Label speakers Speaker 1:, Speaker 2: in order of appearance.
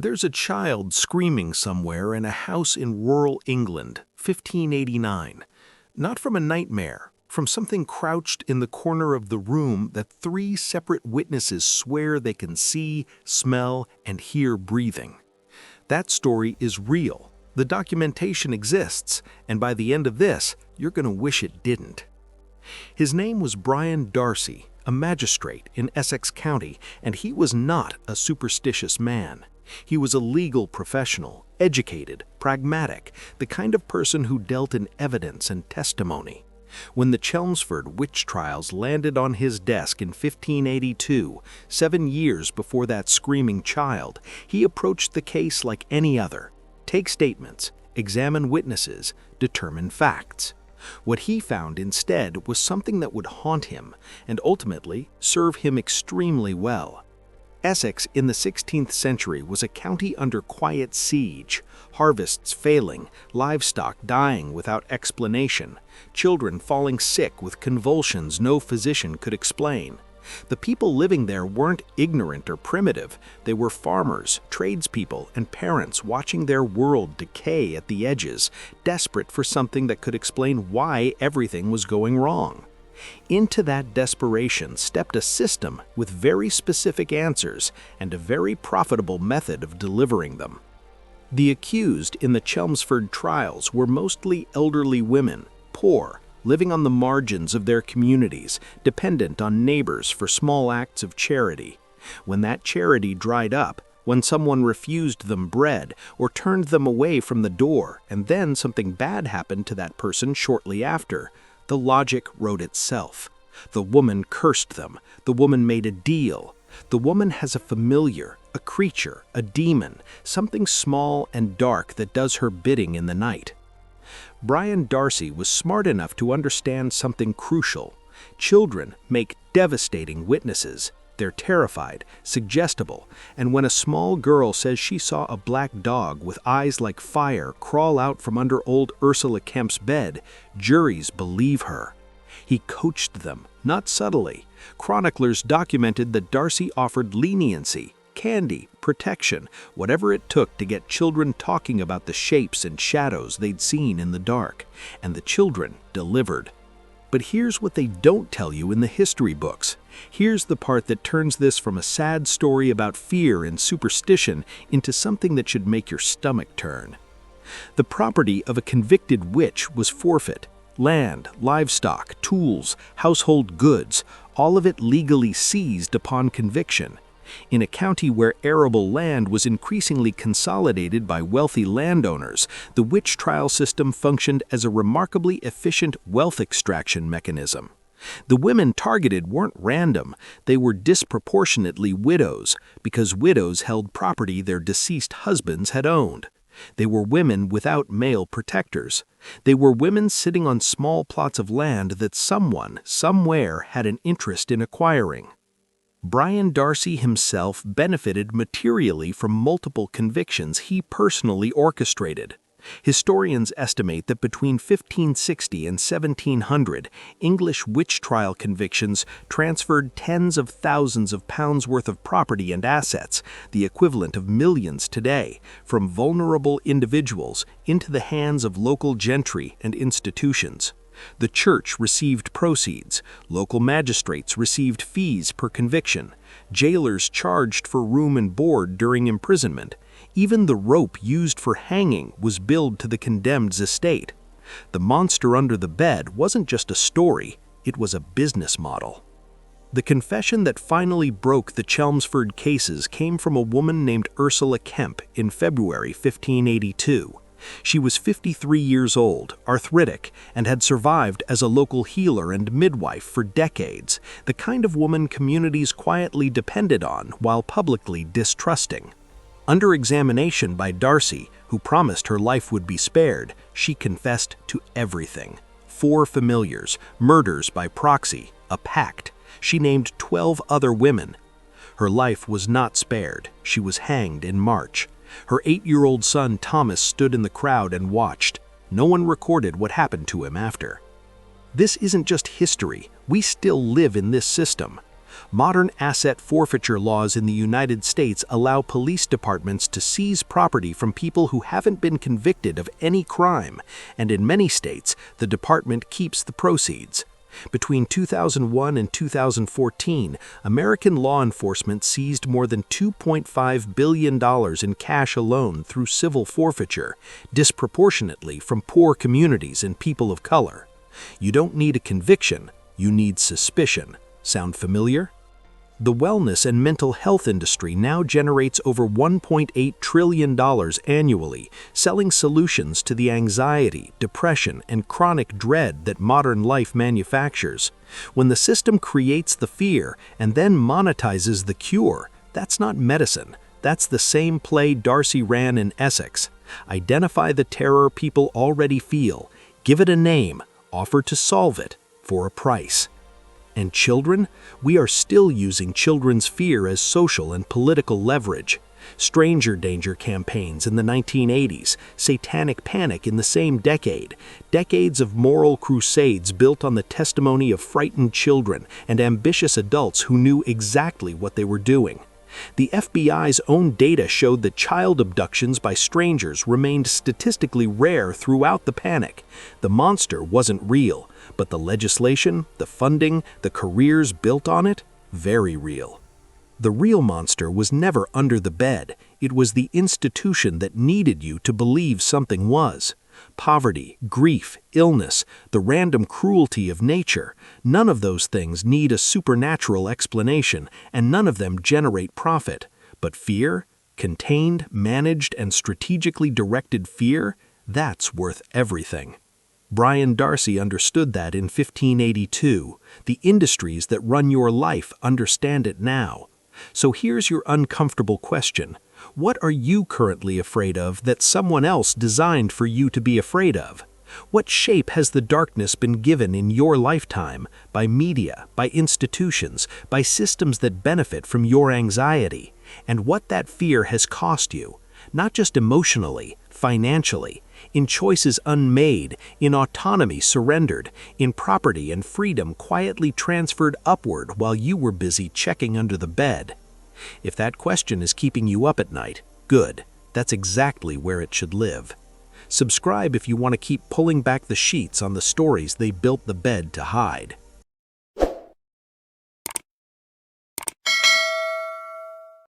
Speaker 1: There's a child screaming somewhere in a house in rural England, 1589. Not from a nightmare, from something crouched in the corner of the room that three separate witnesses swear they can see, smell, and hear breathing. That story is real. The documentation exists, and by the end of this, you're going to wish it didn't. His name was Brian Darcy, a magistrate in Essex County, and he was not a superstitious man. He was a legal professional, educated, pragmatic, the kind of person who dealt in evidence and testimony. When the Chelmsford witch trials landed on his desk in 1582, 7 years before that screaming child, he approached the case like any other. Take statements, examine witnesses, determine facts. What he found instead was something that would haunt him and ultimately serve him extremely well. Essex in the 16th century was a county under quiet siege, harvests failing, livestock dying without explanation, children falling sick with convulsions no physician could explain. The people living there weren't ignorant or primitive. They were farmers, tradespeople, and parents watching their world decay at the edges, desperate for something that could explain why everything was going wrong. Into that desperation stepped a system with very specific answers and a very profitable method of delivering them. The accused in the Chelmsford trials were mostly elderly women, poor, living on the margins of their communities, dependent on neighbors for small acts of charity. When that charity dried up, when someone refused them bread or turned them away from the door, and then something bad happened to that person shortly after, the logic wrote itself. The woman cursed them. The woman made a deal. The woman has a familiar, a creature, a demon, something small and dark that does her bidding in the night. Brian Darcy was smart enough to understand something crucial. Children make devastating witnesses. They're terrified, suggestible, and when a small girl says she saw a black dog with eyes like fire crawl out from under old Ursula Kemp's bed, juries believe her. He coached them, not subtly. Chroniclers documented that Darcy offered leniency, candy, protection, whatever it took to get children talking about the shapes and shadows they'd seen in the dark, and the children delivered. But here's what they don't tell you in the history books. Here's the part that turns this from a sad story about fear and superstition into something that should make your stomach turn. The property of a convicted witch was forfeit. Land, livestock, tools, household goods, all of it legally seized upon conviction. In a county where arable land was increasingly consolidated by wealthy landowners, the witch trial system functioned as a remarkably efficient wealth extraction mechanism. The women targeted weren't random, they were disproportionately widows, because widows held property their deceased husbands had owned. They were women without male protectors. They were women sitting on small plots of land that someone, somewhere, had an interest in acquiring. Brian Darcy himself benefited materially from multiple convictions he personally orchestrated. Historians estimate that between 1560 and 1700, English witch trial convictions transferred tens of thousands of pounds worth of property and assets, the equivalent of millions today, from vulnerable individuals into the hands of local gentry and institutions. The church received proceeds, local magistrates received fees per conviction, jailers charged for room and board during imprisonment. Even the rope used for hanging was billed to the condemned's estate. The monster under the bed wasn't just a story, it was a business model. The confession that finally broke the Chelmsford cases came from a woman named Ursula Kemp in February 1582. She was 53 years old, arthritic, and had survived as a local healer and midwife for decades, the kind of woman communities quietly depended on while publicly distrusting. Under examination by Darcy, who promised her life would be spared, she confessed to everything. 4 familiars, murders by proxy, a pact. She named 12 other women. Her life was not spared. She was hanged in March. Her 8-year-old son Thomas stood in the crowd and watched. No one recorded what happened to him after. This isn't just history. We still live in this system. Modern asset forfeiture laws in the United States allow police departments to seize property from people who haven't been convicted of any crime, and in many states, the department keeps the proceeds. Between 2001 and 2014, American law enforcement seized more than $2.5 billion in cash alone through civil forfeiture, disproportionately from poor communities and people of color. You don't need a conviction, you need suspicion. Sound familiar? The wellness and mental health industry now generates over $1.8 trillion annually, selling solutions to the anxiety, depression, and chronic dread that modern life manufactures. When the system creates the fear and then monetizes the cure, that's not medicine. That's the same play Darcy ran in Essex. Identify the terror people already feel, give it a name, offer to solve it for a price. And children? We are still using children's fear as social and political leverage. Stranger danger campaigns in the 1980s, satanic panic in the same decade, decades of moral crusades built on the testimony of frightened children and ambitious adults who knew exactly what they were doing. The FBI's own data showed that child abductions by strangers remained statistically rare throughout the panic. The monster wasn't real, but the legislation, the funding, the careers built on it, very real. The real monster was never under the bed. It was the institution that needed you to believe something was. Poverty, grief, illness, the random cruelty of nature, none of those things need a supernatural explanation, and none of them generate profit. But fear, contained, managed, and strategically directed fear, that's worth everything. Brian Darcy understood that in 1582. The industries that run your life understand it now. So here's your uncomfortable question. What are you currently afraid of that someone else designed for you to be afraid of? What shape has the darkness been given in your lifetime by media, by institutions, by systems that benefit from your anxiety? And what that fear has cost you, not just emotionally, financially, in choices unmade, in autonomy surrendered, in property and freedom quietly transferred upward while you were busy checking under the bed. If that question is keeping you up at night, good. That's exactly where it should live. Subscribe if you want to keep pulling back the sheets on the stories they built the bed to hide.